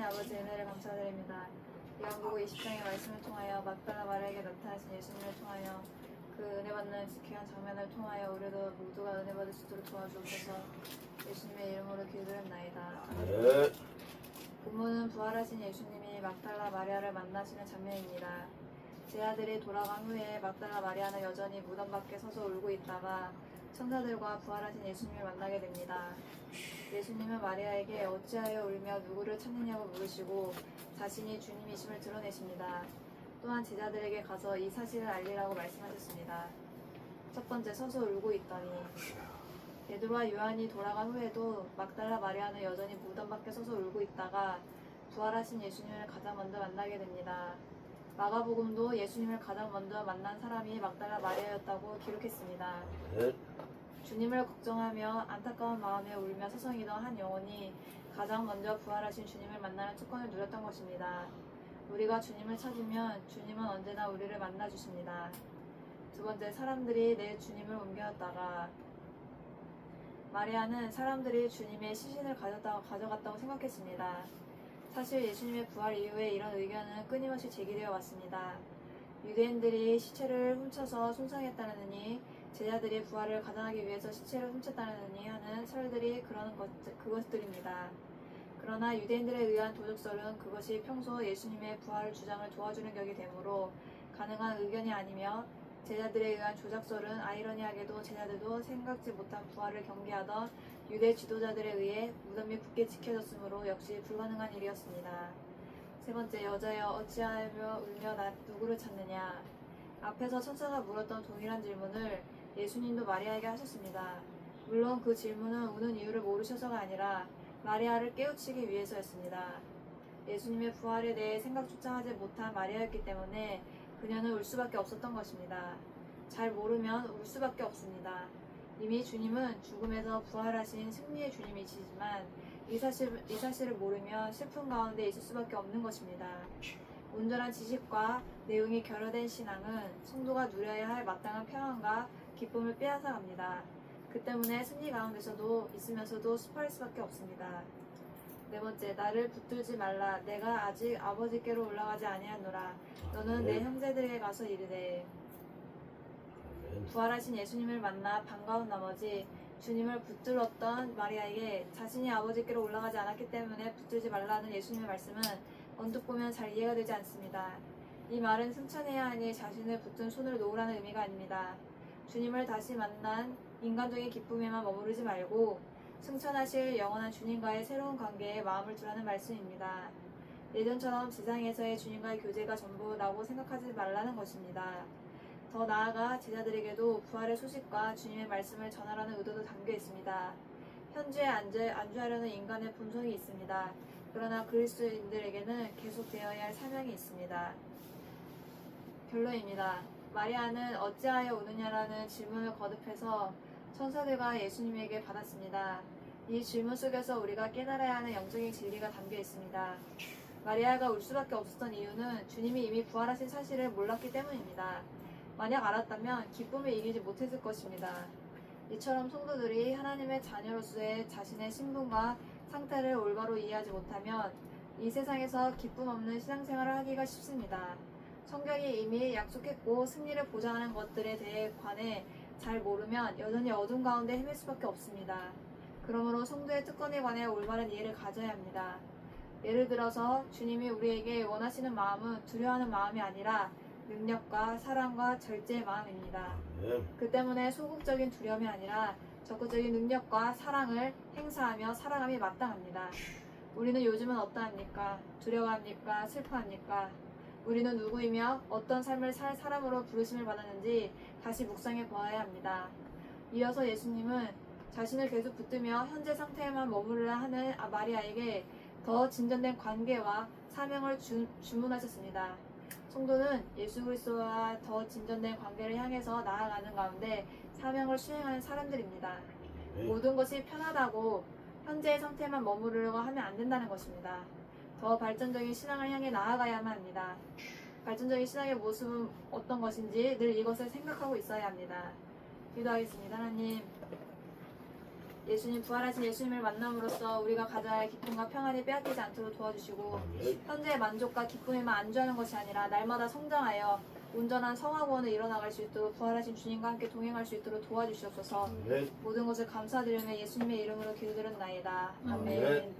하나님 아버지 은혜를 감사드립니다. 요한복음 20장의 말씀을 통하여 막달라 마리아에게 나타나신 예수님을 통하여 그 은혜 받는 귀한 장면을 통하여 우리도 모두가 은혜 받을 수 있도록 도와주옵소서. 예수님의 이름으로 기도드렸나이다. 네. 본문은 부활하신 예수님이 막달라 마리아를 만나시는 장면입니다. 제 아들이 돌아간 후에 막달라 마리아는 여전히 무덤 밖에 서서 울고 있다가 천사들과 부활하신 예수님을 만나게 됩니다. 예수님은 마리아에게 어찌하여 울며 누구를 찾느냐고 물으시고 자신이 주님이심을 드러내십니다. 또한 제자들에게 가서 이 사실을 알리라고 말씀하셨습니다. 첫 번째, 서서 울고 있더니. 베드로와 요한이 돌아간 후에도 막달라 마리아는 여전히 무덤 밖에 서서 울고 있다가 부활하신 예수님을 가장 먼저 만나게 됩니다. 마가복음도 예수님을 가장 먼저 만난 사람이 막달라 마리아였다고 기록했습니다. 네. 주님을 걱정하며 안타까운 마음에 울며 서성이던 한 영혼이 가장 먼저 부활하신 주님을 만나는 특권을 누렸던 것입니다. 우리가 주님을 찾으면 주님은 언제나 우리를 만나 주십니다. 두 번째, 사람들이 내 주님을 옮겨왔다가. 마리아는 사람들이 주님의 시신을 가져갔다고 생각했습니다. 사실 예수님의 부활 이후에 이런 의견은 끊임없이 제기되어 왔습니다. 유대인들이 시체를 훔쳐서 손상했다느니 제자들이 부활을 가장하기 위해서 시체를 훔쳤다느니 하는 설들이 그것들입니다. 그러나 유대인들에 의한 도적설은 그것이 평소 예수님의 부활 주장을 도와주는 격이 되므로 가능한 의견이 아니며 제자들에 의한 조작설은 아이러니하게도 제자들도 생각지 못한 부활을 경계하던 유대 지도자들에 의해 무덤이 굳게 지켜졌으므로 역시 불가능한 일이었습니다. 세 번째, 여자여 어찌하며 울며 나 누구를 찾느냐. 앞에서 천사가 물었던 동일한 질문을 예수님도 마리아에게 하셨습니다. 물론 그 질문은 우는 이유를 모르셔서가 아니라 마리아를 깨우치기 위해서였습니다. 예수님의 부활에 대해 생각조차 하지 못한 마리아였기 때문에 그녀는 울 수밖에 없었던 것입니다. 잘 모르면 울 수밖에 없습니다. 이미 주님은 죽음에서 부활하신 승리의 주님이시지만 이 사실을 모르면 슬픔 가운데 있을 수밖에 없는 것입니다. 온전한 지식과 내용이 결여된 신앙은 성도가 누려야 할 마땅한 평안과 기쁨을 빼앗아갑니다. 그 때문에 승리 가운데서도 있으면서도 습할 수밖에 없습니다. 네 번째, 나를 붙들지 말라. 내가 아직 아버지께로 올라가지 아니하노라. 너는 내 형제들에게 가서 이르되. 부활하신 예수님을 만나 반가운 나머지 주님을 붙들었던 마리아에게 자신이 아버지께로 올라가지 않았기 때문에 붙들지 말라는 예수님의 말씀은 언뜻 보면 잘 이해가 되지 않습니다. 이 말은 승천해야 하니 자신을 붙든 손을 놓으라는 의미가 아닙니다. 주님을 다시 만난 인간적인 기쁨에만 머무르지 말고 승천하실 영원한 주님과의 새로운 관계에 마음을 두라는 말씀입니다. 예전처럼 지상에서의 주님과의 교제가 전부라고 생각하지 말라는 것입니다. 더 나아가 제자들에게도 부활의 소식과 주님의 말씀을 전하라는 의도도 담겨 있습니다. 현주에 안주하려는 인간의 본성이 있습니다. 그러나 그리스도인들에게는 계속되어야 할 사명이 있습니다. 결론입니다. 마리아는 어찌하여 우느냐라는 질문을 거듭해서 천사들과 예수님에게 받았습니다. 이 질문 속에서 우리가 깨달아야 하는 영적인 진리가 담겨 있습니다. 마리아가 울 수밖에 없었던 이유는 주님이 이미 부활하신 사실을 몰랐기 때문입니다. 만약 알았다면 기쁨을 이기지 못했을 것입니다. 이처럼 성도들이 하나님의 자녀로서의 자신의 신분과 상태를 올바로 이해하지 못하면 이 세상에서 기쁨 없는 신앙생활을 하기가 쉽습니다. 성경이 이미 약속했고 승리를 보장하는 것들에 대해 관해 잘 모르면 여전히 어둠 가운데 헤맬 수밖에 없습니다. 그러므로 성도의 특권에 관해 올바른 이해를 가져야 합니다. 예를 들어서 주님이 우리에게 원하시는 마음은 두려워하는 마음이 아니라 능력과 사랑과 절제의 마음입니다. 그 때문에 소극적인 두려움이 아니라 적극적인 능력과 사랑을 행사하며 살아감이 마땅합니다. 우리는 요즘은 어떠합니까? 두려워합니까? 슬퍼합니까? 우리는 누구이며 어떤 삶을 살 사람으로 부르심을 받았는지 다시 묵상해 보아야 합니다. 이어서 예수님은 자신을 계속 붙들며 현재 상태에만 머무르라 하는 마리아에게 더 진전된 관계와 사명을 주문하셨습니다. 성도는 예수 그리스도와 더 진전된 관계를 향해서 나아가는 가운데 사명을 수행하는 사람들입니다. 모든 것이 편하다고 현재의 상태에만 머무르려고 하면 안 된다는 것입니다. 더 발전적인 신앙을 향해 나아가야만 합니다. 발전적인 신앙의 모습은 어떤 것인지 늘 이것을 생각하고 있어야 합니다. 기도하겠습니다. 하나님, 예수님 부활하신 예수님을 만남으로써 우리가 가져야 할 기쁨과 평안이 빼앗기지 않도록 도와주시고 현재의 만족과 기쁨에만 안주하는 것이 아니라 날마다 성장하여 온전한 성화 구원을 이뤄나갈 수 있도록 부활하신 주님과 함께 동행할 수 있도록 도와주시옵소서. 모든 것을 감사드리며 예수님의 이름으로 기도드렸나이다. 아멘.